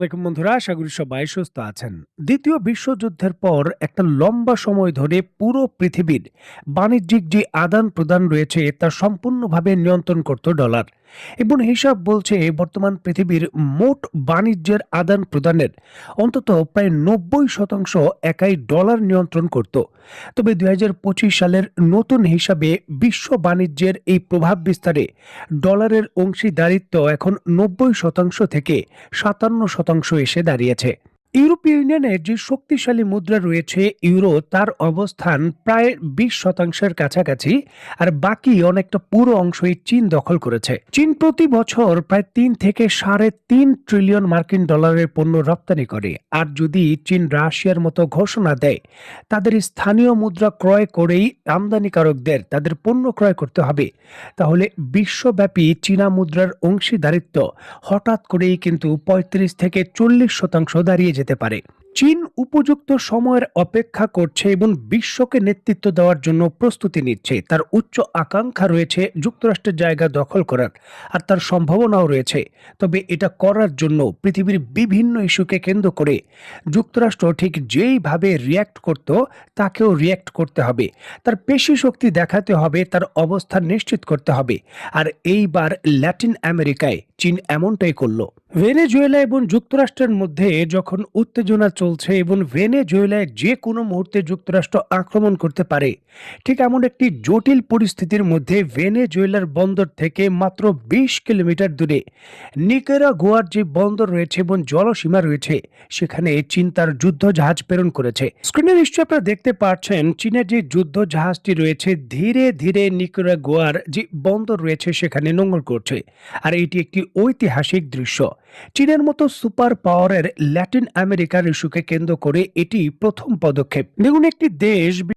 দেখুন বন্ধুরা, আশা করি সবাই সুস্থ আছেন। দ্বিতীয় বিশ্বযুদ্ধের পর একটা লম্বা সময় ধরে পুরো পৃথিবীর বাণিজ্যিক যে আদান প্রদান রয়েছে তা সম্পূর্ণভাবে নিয়ন্ত্রণ করত ডলার। এবং হিসাব বলছে বর্তমান পৃথিবীর মোট বাণিজ্যের আদান প্রদানের অন্তত প্রায় 90% একাই ডলার নিয়ন্ত্রণ করত। তবে 2025 সালের নতুন হিসাবে বিশ্ব বাণিজ্যের এই প্রভাব বিস্তারে ডলারের অংশীদারিত্ব এখন 90% থেকে 57% এসে দাঁড়িয়েছে। ইউরোপীয় ইউনিয়নের যে শক্তিশালী মুদ্রা রয়েছে ইউরো, তার অবস্থান প্রায় 20%-এর কাছাকাছি। আর বাকি অনেকটা পুরো অংশই চীন দখল করেছে। চীন প্রতি বছর প্রায় 3 থেকে 3.5 ট্রিলিয়ন মার্কিন ডলারের পণ্য রপ্তানি করে। আর যদি চীন রাশিয়ার মতো ঘোষণা দেয় তাদের স্থানীয় মুদ্রা ক্রয় করেই আমদানিকারকদের তাদের পণ্য ক্রয় করতে হবে, তাহলে বিশ্বব্যাপী চীনা মুদ্রার অংশীদারিত্ব হঠাৎ করেই কিন্তু 35 থেকে 40% দাঁড়িয়ে যেতে পারে। চীন উপযুক্ত সময়ের অপেক্ষা করছে এবং বিশ্বকে নেতৃত্ব দেওয়ার জন্য প্রস্তুতি নিচ্ছে। তার উচ্চ আকাঙ্ক্ষা রয়েছে যুক্তরাষ্ট্রের জায়গা দখল করার, আর তার সম্ভাবনাও রয়েছে। তবে এটা করার জন্য পৃথিবীর বিভিন্ন ইস্যুকে কেন্দ্র করে যুক্তরাষ্ট্র ঠিক যেইভাবে রিয়্যাক্ট করত, তাকেও রিয়্যাক্ট করতে হবে। তার পেশি শক্তি দেখাতে হবে, তার অবস্থান নিশ্চিত করতে হবে। আর এইবার ল্যাটিন আমেরিকায় চীন এমনটাই করলো। ভেনেজুয়েলা এবং যুক্তরাষ্ট্রের মধ্যে যখন উত্তেজনা চলছে এবং ভেনেজুয়েলায় যে কোনো মুহূর্তে যুক্তরাষ্ট্র আক্রমণ করতে পারে, ঠিক এমন একটি জটিল পরিস্থিতির মধ্যে ভেনেজুয়েলার বন্দর থেকে মাত্র 20 কিলোমিটার দূরে নিকারাগুয়ার যে বন্দর রয়েছে এবং জলসীমা রয়েছে, সেখানে চীন তার যুদ্ধ জাহাজ প্রেরণ করেছে। স্ক্রিনে নিশ্চয়ই আপনারা দেখতে পাচ্ছেন চীনের যে যুদ্ধ জাহাজটি রয়েছে ধীরে ধীরে নিকারাগুয়ার যে বন্দর রয়েছে সেখানে নোঙর করছে। আর এটি একটি ঐতিহাসিক দৃশ্য। চীনের মতো সুপার পাওয়ারের ল্যাটিন আমেরিকার ইস্যুকে কেন্দ্র করে এটি প্রথম পদক্ষেপ। দেখুন, একটি দেশ